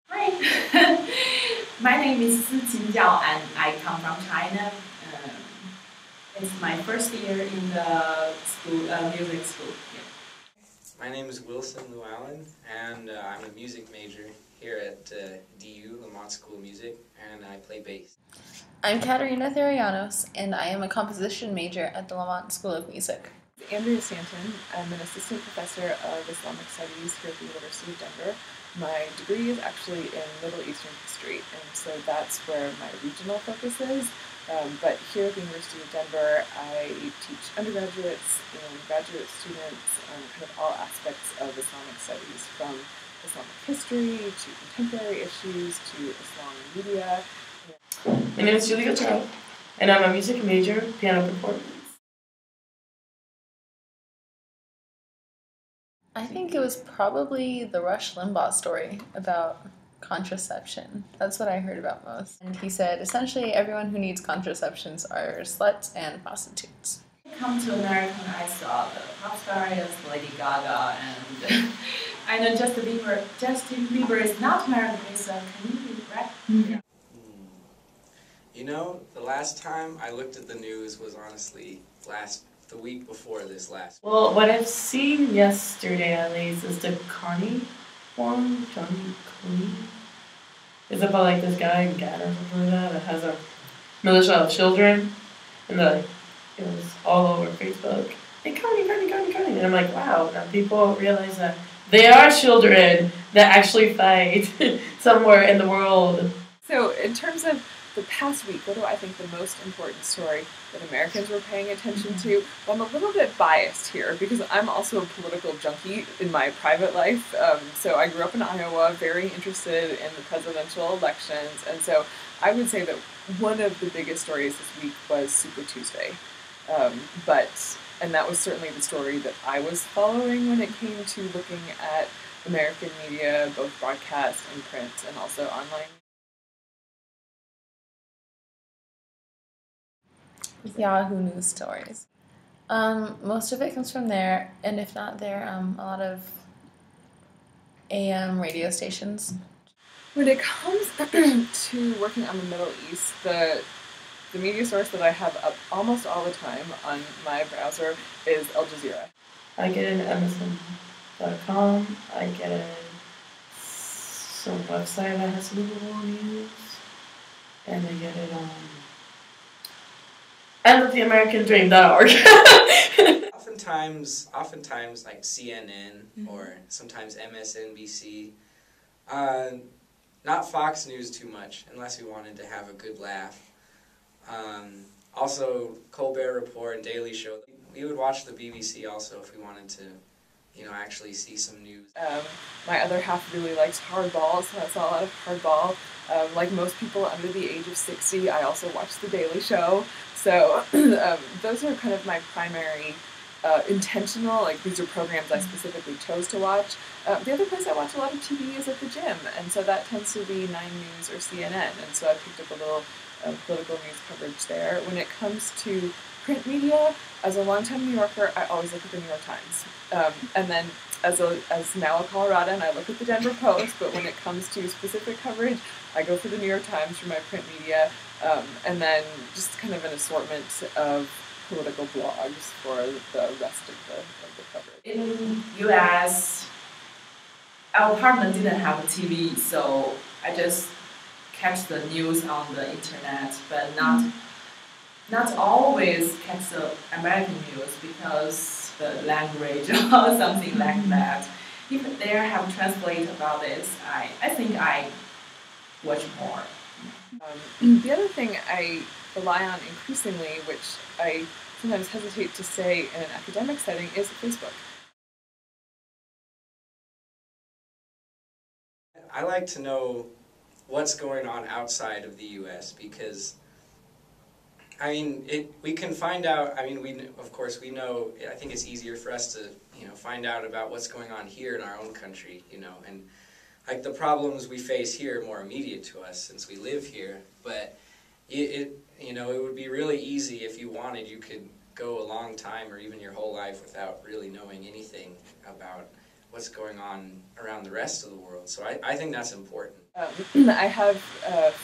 Hi, my name is Si Qinjiao and I come from China. It's my first year in the school, music school. Yeah. My name is Wilson Llewellyn, and I'm a music major here at DU, Lamont School of Music, and I play bass. I'm Katerina Therianos, and I am a composition major at the Lamont School of Music. Andrea Stanton. I'm an assistant professor of Islamic Studies here at the University of Denver. My degree is actually in Middle Eastern history, and so that's where my regional focus is. But here at the University of Denver, I teach undergraduates and graduate students kind of all aspects of Islamic studies, from Islamic history to contemporary issues to Islamic media. My name is Julia Chow, and I'm a music major, piano performance. I think it was probably the Rush Limbaugh story about contraception. That's what I heard about most. And he said, essentially, everyone who needs contraceptions are sluts and prostitutes. Come to America, I saw the pop star is Lady Gaga, and I know Justin Bieber. Justin Bieber is not American, so Canadian, right? Yeah. You know, the last time I looked at the news was honestly the week before this last. Well, what I've seen yesterday at least is the Connie one, Johnny Connie. It's about like this guy in Ghana or something like that has a militia of children, and it was all over Facebook. Hey, Connie, Connie, Connie, Connie. And I'm like, wow, now people realize that they are children that actually fight somewhere in the world. So in terms of the past week, what do I think the most important story that Americans were paying attention to? Well, I'm a little bit biased here because I'm also a political junkie in my private life. So I grew up in Iowa, very interested in the presidential elections. And so I would say that one of the biggest stories this week was Super Tuesday. And that was certainly the story that I was following when it came to looking at American media, both broadcast and print, and also online. Yahoo News stories. Most of it comes from there, and if not there, a lot of AM radio stations. When it comes to working on the Middle East, the media source that I have up almost all the time on my browser is Al Jazeera. I get it at MSN.com. I get it some website that has Google News, and I get it on endoftheamericandream.org. Oftentimes like CNN or sometimes MSNBC. Not Fox News too much, unless we wanted to have a good laugh. Also, Colbert Report and Daily Show. We would watch the BBC also if we wanted to, actually see some news. My other half really likes hardball, so I saw a lot of hardball. Like most people under the age of 60, I also watch The Daily Show. So those are kind of my primary intentional, like these are programs I specifically chose to watch. The other place I watch a lot of TV is at the gym, and so that tends to be 9 News or CNN, and so I picked up a little political news coverage there. When it comes to print media, as a longtime New Yorker, I always look at the New York Times. And then as now a Coloradan, I look at the Denver Post, but when it comes to specific coverage, I go for the New York Times for my print media, and then just kind of an assortment of political blogs for the rest of the coverage. In U.S., our apartment didn't have a TV, so I just catch the news on the internet, but not always catch the American news because the language or something like that. If they have translate about this, I think I watch more. The other thing I rely on increasingly, which I sometimes hesitate to say in an academic setting, is Facebook. I like to know what's going on outside of the U.S. because, we can find out, of course we know, I think it's easier for us to, find out about what's going on here in our own country, and like the problems we face here are more immediate to us since we live here, but it would be really easy if you wanted, you could go a long time or even your whole life without really knowing anything about what's going on around the rest of the world. So I think that's important. I have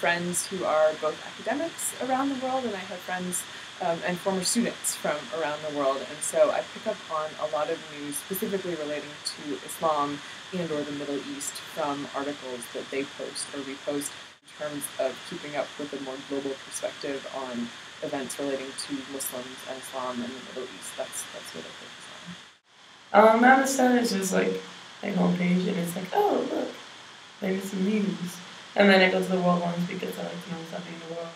friends who are both academics around the world, and I have friends and former students from around the world, and so I pick up on a lot of news specifically relating to Islam and or the Middle East from articles that they post or repost in terms of keeping up with a more global perspective on events relating to Muslims and Islam in the Middle East. That's what I focus on. I understand it's just like homepage and it's like, oh look, maybe some news. And then I go to the world ones because I like to know what's happening in the world.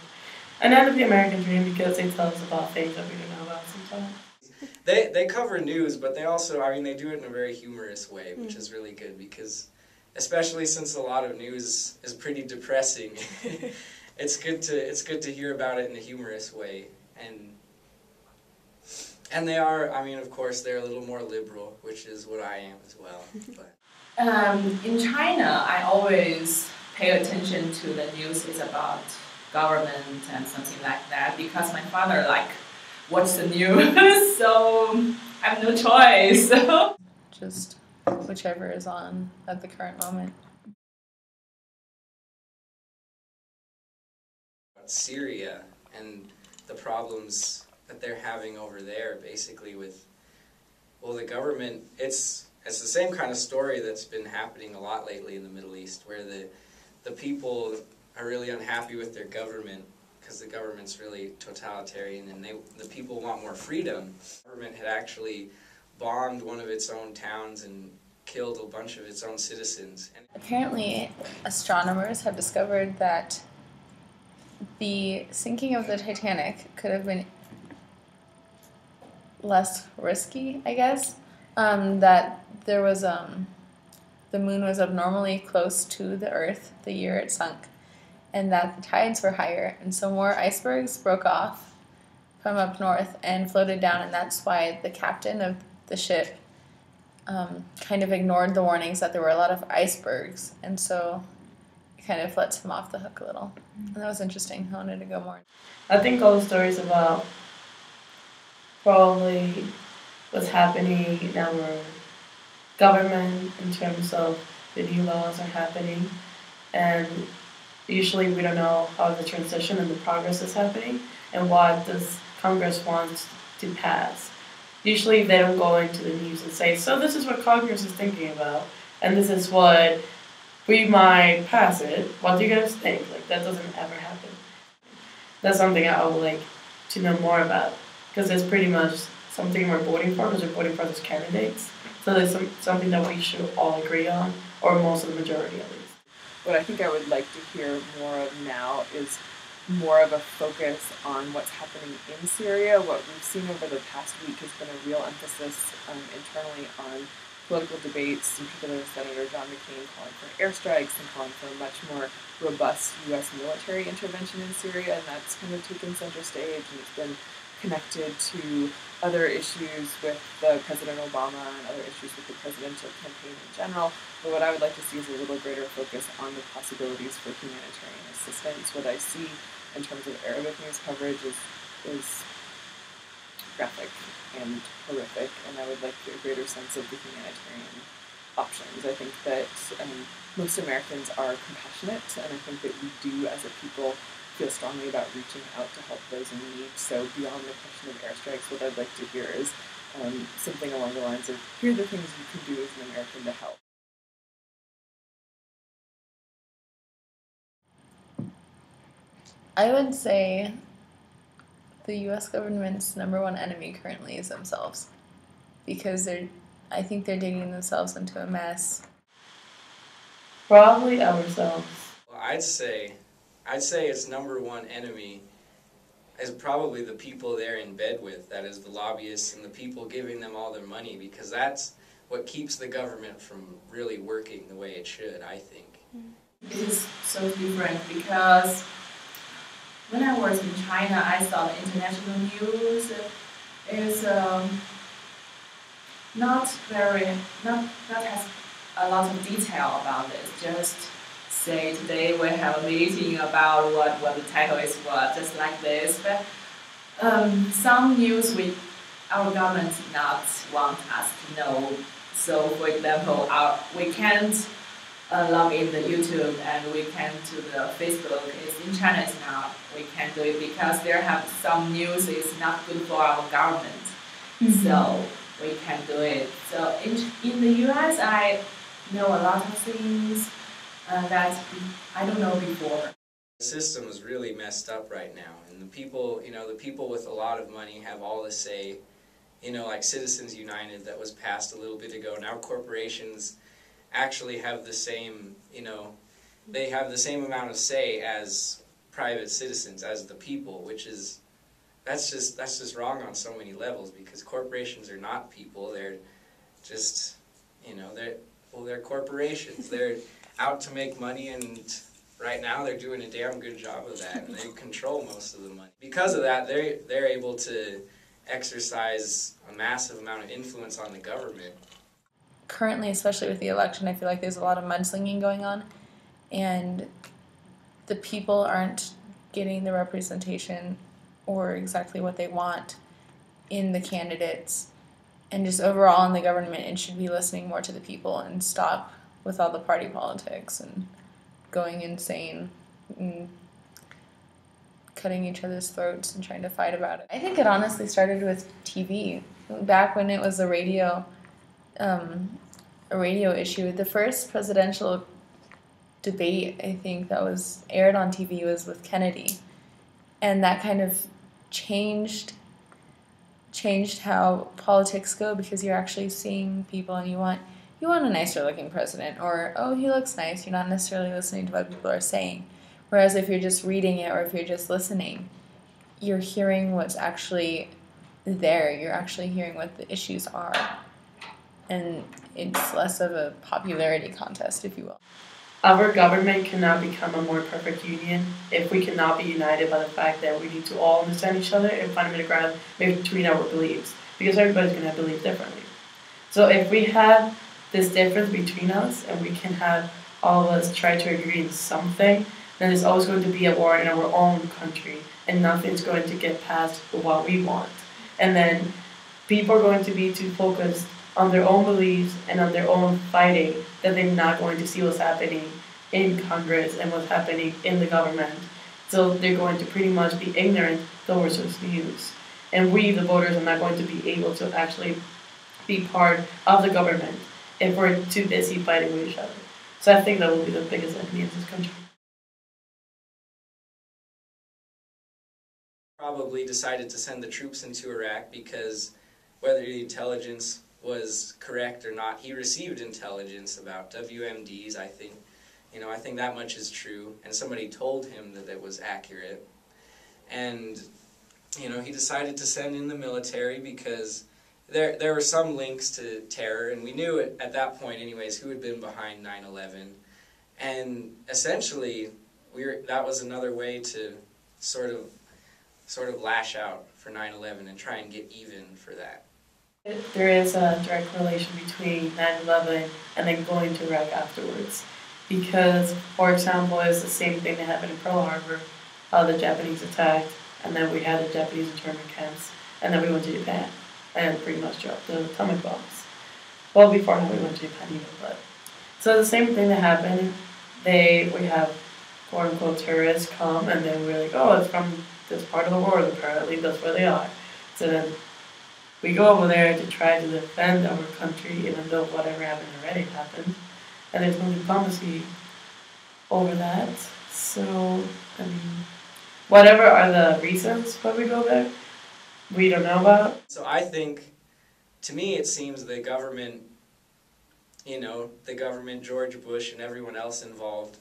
And I have the American Dream because they tell us about things that we don't know about sometimes. They cover news, but they also, I mean, they do it in a very humorous way, which is really good because, especially since a lot of news is pretty depressing, it's good to hear about it in a humorous way. And they are, I mean, of course, they're a little more liberal, which is what I am as well. But. In China, I always pay attention to the news is about government and something like that because my father watch the news, so I have no choice. Just whichever is on at the current moment. Syria and the problems that they're having over there, basically with, well, the government, it's the same kind of story that's been happening a lot lately in the Middle East, where the people are really unhappy with their government because the government's really totalitarian and the people want more freedom. The government had actually bombed one of its own towns and killed a bunch of its own citizens. Apparently, astronomers have discovered that the sinking of the Titanic could have been less risky, I guess. That there was the moon was abnormally close to the Earth the year it sunk, and that the tides were higher, and so more icebergs broke off from up north and floated down, and that's why the captain of the ship kind of ignored the warnings that there were a lot of icebergs, and so it kind of lets him off the hook a little. And that was interesting. I wanted to go more. I think all the stories about probably what's happening in our government in terms of the new laws are happening, and usually we don't know how the transition and the progress is happening and what this Congress wants to pass. Usually they don't go into the news and say, so this is what Congress is thinking about, and this is what we might pass it. What do you guys think? That doesn't ever happen. That's something I would like to know more about, because it's pretty much something we're voting for, because we're voting for those candidates. So there's something that we should all agree on, or most of the majority at least. What I think I would like to hear more of now is more of a focus on what's happening in Syria. What we've seen over the past week has been a real emphasis internally on political debates, in particular Senator John McCain calling for airstrikes and calling for a much more robust U.S. military intervention in Syria, and that's kind of taken center stage, and it's been connected to other issues with President Obama and other issues with the presidential campaign in general. But what I would like to see is a little greater focus on the possibilities for humanitarian assistance. What I see in terms of Arabic news coverage is graphic and horrific, and I would like a greater sense of the humanitarian options. I think that most Americans are compassionate, and I think that we do, as a people, feel strongly about reaching out to help those in need. So beyond the question of airstrikes, what I'd like to hear is something along the lines of, here are the things you can do as an American to help. I would say the U.S. government's number one enemy currently is themselves, because I think they're digging themselves into a mess. Probably ourselves. Well, I'd say its number one enemy is probably the people they're in bed with, that is the lobbyists and the people giving them all their money, because that's what keeps the government from really working the way it should, I think. It is so different because when I was in China, I saw the international news is not has a lot of detail about this. Just say today we have a meeting about what the title is, just like this. But some news our government not want us to know So, for example, we can't log in the YouTube and we can to the Facebook. It's in China, it's not. We can't do it because there have some news is not good for our government. So we can't do it. So in the U.S., I know a lot of things that I don't know before. The system is really messed up right now, and the people with a lot of money have all the say. Like Citizens United that was passed a little bit ago. Now corporations actually have the same, they have the same amount of say as private citizens, as the people, which is, that's just wrong on so many levels, because corporations are not people. They're just, they're corporations. They're out to make money, and right now they're doing a damn good job of that, and they control most of the money. Because of that, they're able to exercise a massive amount of influence on the government. Currently, especially with the election, I feel like there's a lot of mudslinging going on, and the people aren't getting the representation or exactly what they want in the candidates. And just overall in the government, it should be listening more to the people and stop with all the party politics and going insane and cutting each other's throats and trying to fight about it. I think it honestly started with TV. Back when it was a radio issue, the first presidential debate, I think, that was aired on TV was with Kennedy. And that kind of changed how politics go, because you're actually seeing people and you want a nicer looking president, or, oh, he looks nice. You're not necessarily listening to what people are saying. Whereas if you're just reading it or if you're just listening, you're hearing what's actually there. You're actually hearing what the issues are. And it's less of a popularity contest, if you will. Our government cannot become a more perfect union if we cannot be united by the fact that we need to all understand each other and find a middle ground between our beliefs, because everybody's going to believe differently. So if we have this difference between us and we can have all of us try to agree on something, then there's always going to be a war in our own country, and nothing's going to get past what we want. And then people are going to be too focused on their own beliefs and on their own fighting that they're not going to see what's happening in Congress and what's happening in the government. So they're going to pretty much be ignorant towards those news. And we, the voters, are not going to be able to actually be part of the government if we're too busy fighting with each other. So I think that will be the biggest enemy of this country. Probably decided to send the troops into Iraq because whether the intelligence was correct or not, he received intelligence about WMDs, I think. I think that much is true, and somebody told him that it was accurate. And, he decided to send in the military because there were some links to terror, and we knew at that point anyways who had been behind 9/11. And essentially, that was another way to sort of lash out for 9/11 and try and get even for that. There is a direct correlation between 9/11 and then going to Iraq afterwards. Because, for example, it's the same thing that happened in Pearl Harbor. The Japanese attacked, and then we had the Japanese internment camps, and then we went to Japan and pretty much dropped the atomic bombs. Well, before we went to Japan even, but. So the same thing that happened, we have quote-unquote terrorists come, and then we're like, oh, it's from this part of the world, apparently that's where they are. So then we go over there to try to defend our country, even though whatever happened already happened. And there's no diplomacy over that. So, whatever are the reasons why we go there, we don't know about. So I think, to me it seems the government, George Bush and everyone else involved,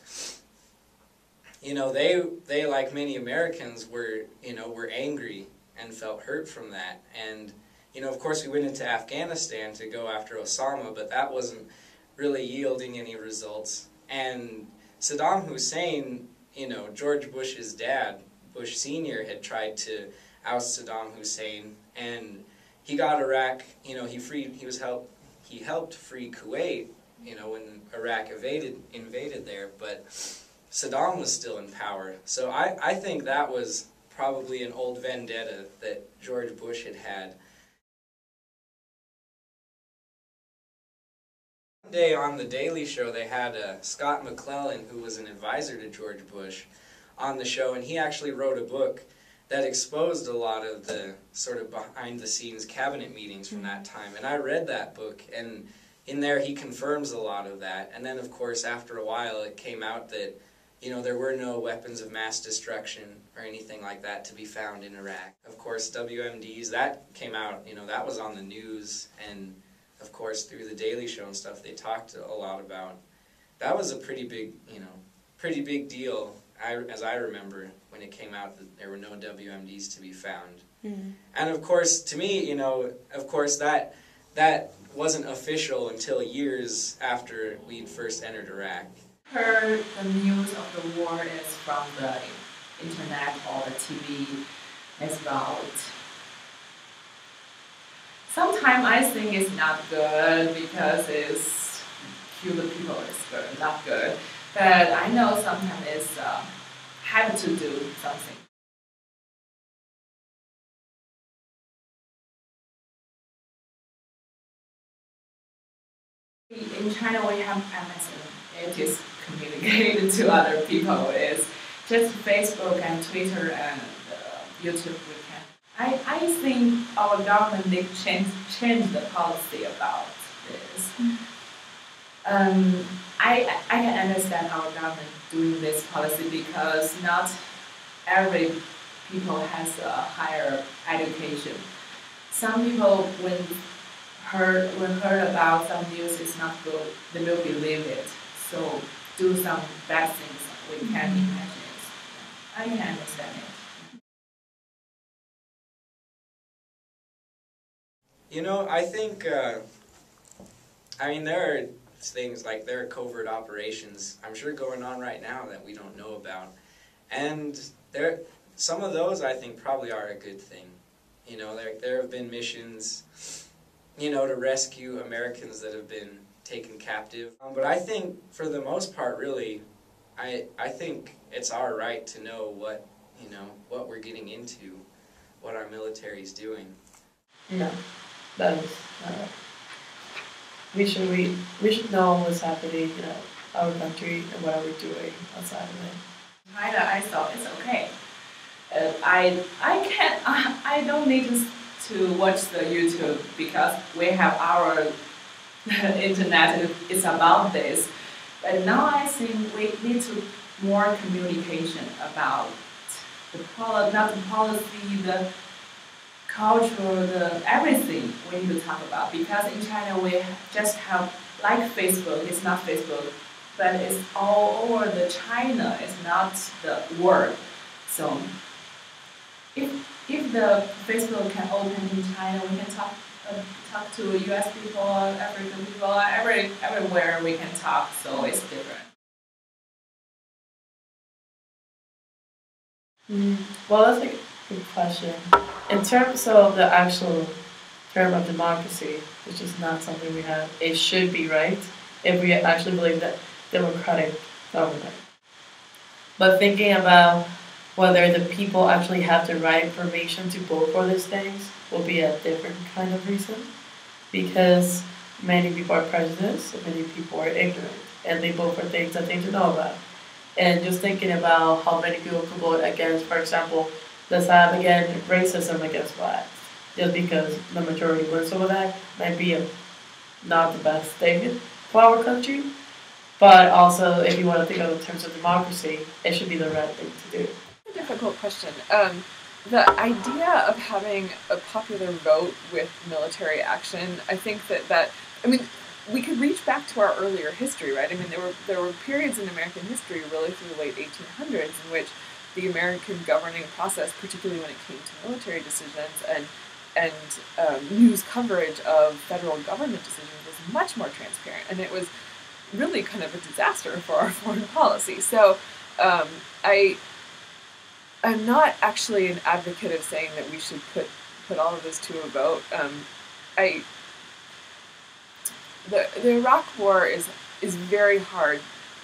they like many Americans were angry and felt hurt from that. And, of course we went into Afghanistan to go after Osama, but that wasn't really yielding any results. And Saddam Hussein, George Bush's dad, Bush Sr., had tried to oust Saddam Hussein, and he got Iraq, he helped free Kuwait, when Iraq invaded there, but Saddam was still in power. So I think that was probably an old vendetta that George Bush had One day on The Daily Show, they had Scott McClellan, who was an advisor to George Bush, on the show, and he actually wrote a book that exposed a lot of the sort of behind-the-scenes cabinet meetings from that time. And I read that book, and in there he confirms a lot of that. And then, of course, after a while, it came out that, you know, there were no weapons of mass destruction or anything like that to be found in Iraq. Of course, WMDs, that came out, you know, that was on the news, and of course, through The Daily Show and stuff, they talked a lot about. That was a pretty big, you know, pretty big deal, as I remember, when it came out that there were no WMDs to be found. Mm-hmm. And of course, to me, you know, of course, that wasn't official until years after we'd first entered Iraq. Heard the news of the war is from the internet or the TV as well. Sometimes I think it's not good because it's kill the people is good, not good. But I know sometimes it's have to do something. In China, we have MSN. It is communicated to other people. It's just Facebook and Twitter and YouTube. We can. I think our government need change the policy about this. I can understand our government doing this policy because not every people has a higher education. Some people when heard about some news is not good, they will believe it. So do some bad things we can't imagine it. I can understand it. You know, I think, I mean, there are things like there are covert operations, I'm sure, going on right now that we don't know about. And some of those, I think, probably are a good thing. You know, there have been missions, you know, to rescue Americans that have been taken captive. But I think, for the most part, really, I think it's our right to know what, you know, what we're getting into, what our military is doing. No, that is not right. We should know what's happening in our country and what are we doing outside of it. China, I thought it's okay. I don't need to watch the YouTube because we have our internet. It's about this. But now I think we need to more communication about not the policy, the culture, the everything we need to talk about. Because in China we just have like Facebook. It's not Facebook, but it's all over the China. It's not the world. So if the Facebook can open in China, we can talk to U.S. people, African people, everywhere we can talk. So it's different. Well, that's a good question. In terms of the actual term of democracy, which is not something we have, it should be right if we actually believe that democratic government. But thinking about whether the people actually have the right information to vote for these things will be a different kind of reason. Because many people are prejudiced, and many people are ignorant, and they vote for things that they don't know about. And just thinking about how many people could vote against, for example, let's have again racism against blacks. Just because the majority wins over that might be not the best thing for our country. But also, if you want to think of it in terms of democracy, it should be the right thing to do. A difficult question. The idea of having a popular vote with military action, I think that we could reach back to our earlier history, right? I mean, there were periods in American history, really through the late 1800s, in which the American governing process, particularly when it came to military decisions and news coverage of federal government decisions, was much more transparent, and it was really kind of a disaster for our foreign policy. So I'm not actually an advocate of saying that we should put all of this to a vote. The Iraq War is very hard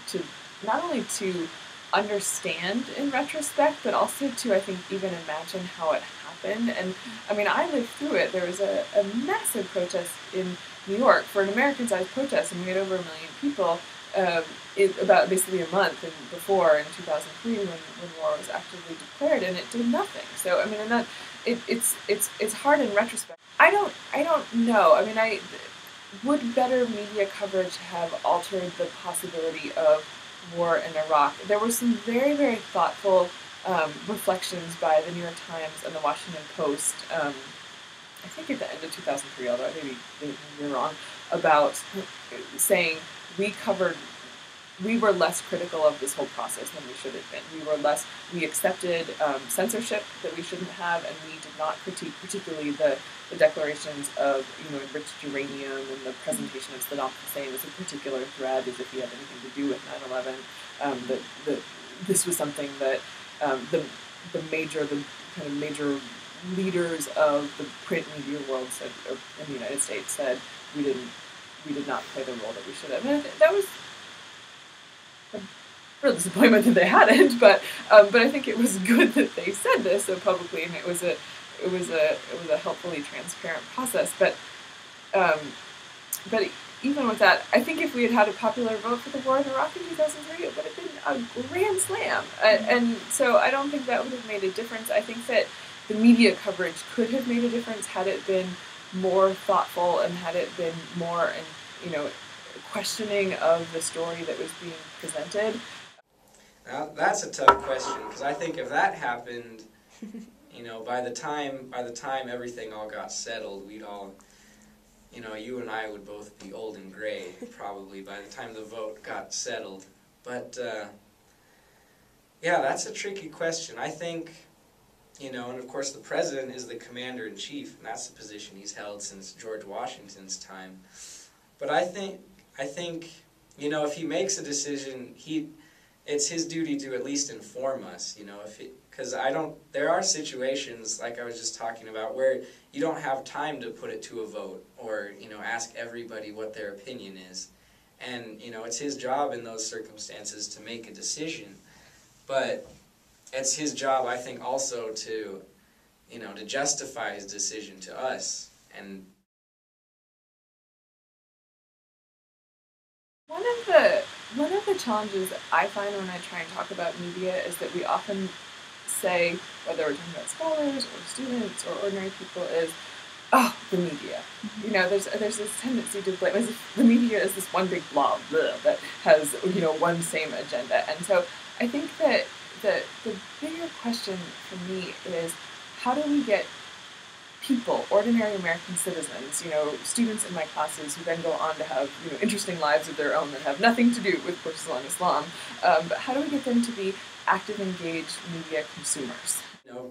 to not only to understand in retrospect, but also to, I think, even imagine how it happened. And I mean, I lived through it. There was a massive protest in New York for an American-sized protest, and we had over 1 million people. About basically a month before in 2003 when war was actively declared, and it did nothing. So I mean, and that it's hard in retrospect. I don't know. I mean, would better media coverage have altered the possibility of war in Iraq? There were some very, very thoughtful reflections by the New York Times and the Washington Post. I think at the end of 2003, although maybe you're wrong, about saying we were less critical of this whole process than we should have been. We accepted censorship that we shouldn't have, and we did not critique particularly the declarations of enriched uranium and the presentation of Saddam Hussein as a particular threat, as if he had anything to do with 9/11. This was something that the kind of major leaders of the print media world said, in the United States said, we did not play the role that we should have. And that was a real disappointment that they hadn't, but I think it was good that they said this so publicly, and it was a helpfully transparent process. But even with that, I think if we had had a popular vote for the war in Iraq in 2003, it would have been a grand slam. And so I don't think that would have made a difference. I think that the media coverage could have made a difference had it been more thoughtful and had it been more, questioning of the story that was being presented. Now, that's a tough question, because I think if that happened, by the time everything all got settled, we'd all, you and I would both be old and gray, probably, by the time the vote got settled. But, yeah, that's a tricky question. I think, and of course the president is the commander-in-chief, and that's the position he's held since George Washington's time. But I think, if he makes a decision, it's his duty to at least inform us, because there are situations, like I was just talking about, where you don't have time to put it to a vote or, ask everybody what their opinion is. And, it's his job in those circumstances to make a decision. But it's his job, I think, also to, to justify his decision to us. And one of the challenges I find when I try and talk about media is that we often say, whether we're talking about scholars or students or ordinary people, is, oh, the media. There's this tendency to blame, as if the media is this one big blob that has one same agenda. And so I think that the bigger question for me is, how do we get people, ordinary American citizens, students in my classes who then go on to have interesting lives of their own that have nothing to do with Portugal and Islam, but how do we get them to be active, engaged media consumers?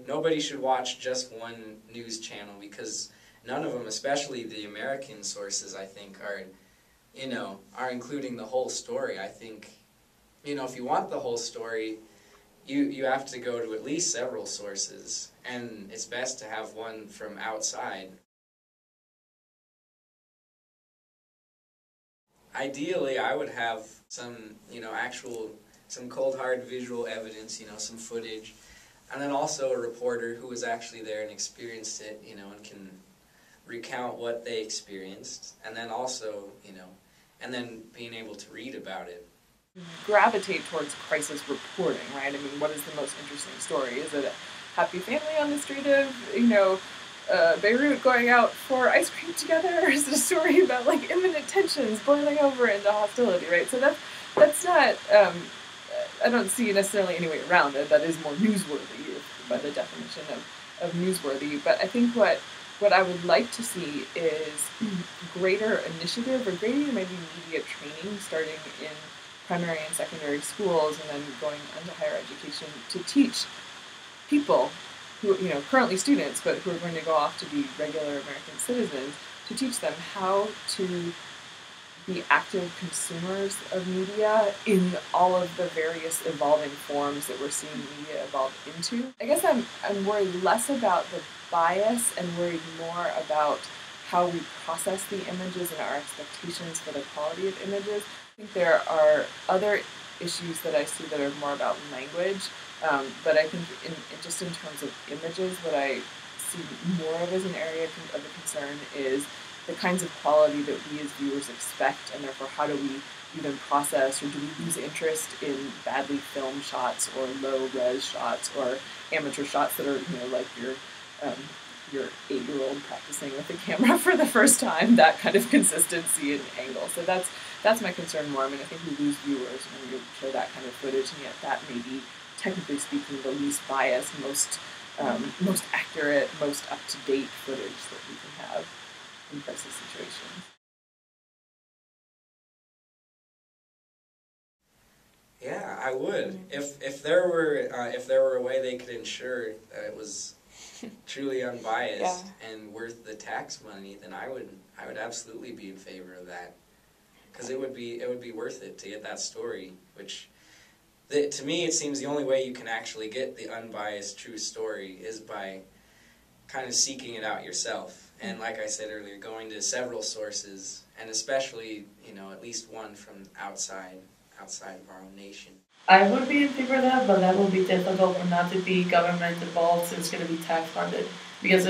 Nobody should watch just one news channel, because none of them, especially the American sources, I think, are including the whole story. I think, if you want the whole story, you have to go to at least several sources, and it's best to have one from outside. Ideally, I would have some, some cold hard visual evidence, some footage, and then also a reporter who was actually there and experienced it, and can recount what they experienced, and then also, and then being able to read about it. Gravitate towards crisis reporting, right? I mean, what is the most interesting story? Is it a happy family on the street of, Beirut going out for ice cream together, or is it a story about imminent tensions boiling over into hostility, right? So that's not, I don't see necessarily any way around it. That is more newsworthy by the definition of newsworthy. But I think what I would like to see is greater initiative, or greater maybe media training, starting in primary and secondary schools, and then going into higher education, to teach people who, currently students, but who are going to go off to be regular American citizens, to teach them how to be active consumers of media in all of the various evolving forms that we're seeing media evolve into. I guess I'm worried less about the bias and worried more about how we process the images and our expectations for the quality of images. I think there are other issues that I see that are more about language, but I think just in terms of images, what I see more of as an area of concern is the kinds of quality that we as viewers expect, and therefore how do we even process, or do we lose interest in badly filmed shots or low res shots or amateur shots that are, like your 8-year-old practicing with the camera for the first time, that kind of consistency and angle. So that's my concern more. I mean, I think we lose viewers when you show that kind of footage, and yet that may be, technically speaking, the least biased, most accurate, most up-to-date footage that we can have in crisis situations. Yeah, I would. If there were a way they could ensure that it was truly unbiased and worth the tax money, then I would absolutely be in favor of that, because it would be worth it to get that story. Which, to me, it seems the only way you can actually get the unbiased true story is by kind of seeking it out yourself. And like I said earlier, going to several sources, and especially at least one from outside of our own nation. I would be in favor of that, but that will be difficult for not to be government involved, so it's going to be tax funded. Because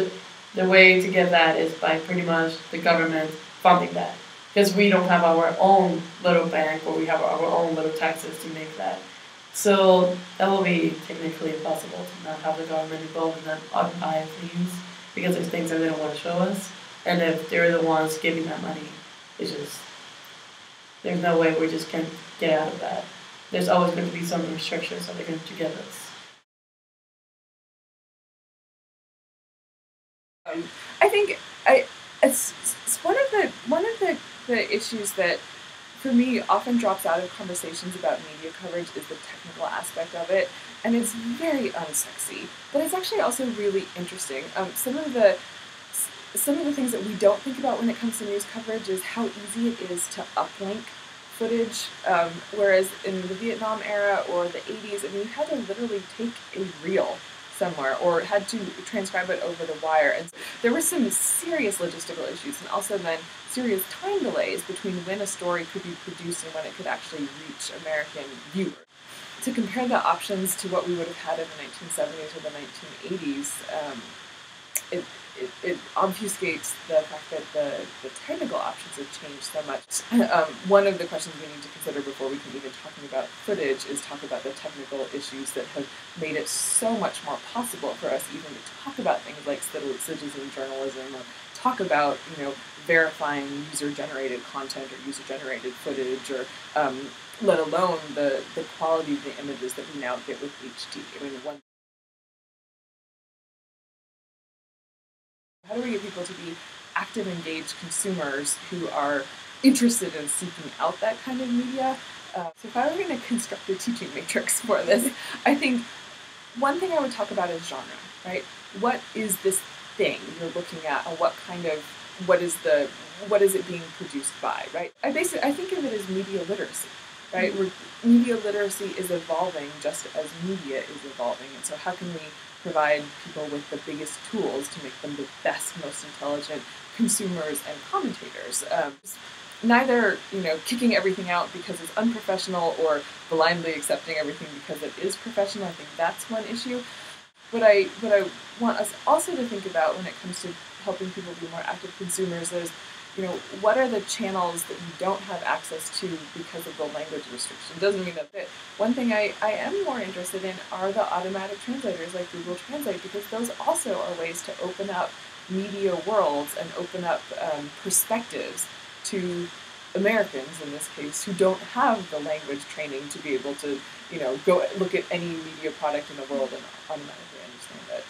the way to get that is by pretty much the government funding that. Because we don't have our own little bank, or we have our own little taxes to make that. So that will be technically impossible to not have the government involved in that unbiased things, because there's things that they don't want to show us. And if they're the ones giving that money, it's just, there's no way we just can get out of that. There's always going to be some restrictions that they're going to give us. I think it's one of the issues that, for me, often drops out of conversations about media coverage is the technical aspect of it, and it's very unsexy. But it's actually also really interesting. Some of the things that we don't think about when it comes to news coverage is how easy it is to uplink footage, whereas in the Vietnam era or the 80s, I mean, you had to literally take a reel somewhere or had to transcribe it over the wire. And there were some serious logistical issues, and also then serious time delays between when a story could be produced and when it could actually reach American viewers. To compare the options to what we would have had in the 1970s or the 1980s, it obfuscates the fact that the technical options have changed so much. One of the questions we need to consider before we can even talking about footage is talk about the technical issues that have made it so much more possible for us even to talk about things like citizen journalism, or talk about verifying user-generated content or user-generated footage, or let alone the quality of the images that we now get with HD. I mean, how do we get people to be active, engaged consumers who are interested in seeking out that kind of media? So if I were going to construct a teaching matrix for this, I think one thing I would talk about is genre, right? What is this thing you're looking at, and what is it being produced by, right? I think of it as media literacy, right? Where media literacy is evolving just as media is evolving, and so how can we provide people with the biggest tools to make them the best, most intelligent consumers and commentators? Neither, kicking everything out because it's unprofessional or blindly accepting everything because it is professional. I think that's one issue. What I want us also to think about when it comes to helping people be more active consumers is, what are the channels that you don't have access to because of the language restriction? Doesn't mean that one thing I am more interested in are the automatic translators like Google Translate, because those also are ways to open up media worlds and open up perspectives to Americans, in this case, who don't have the language training to be able to, go look at any media product in the world and automatically understand it.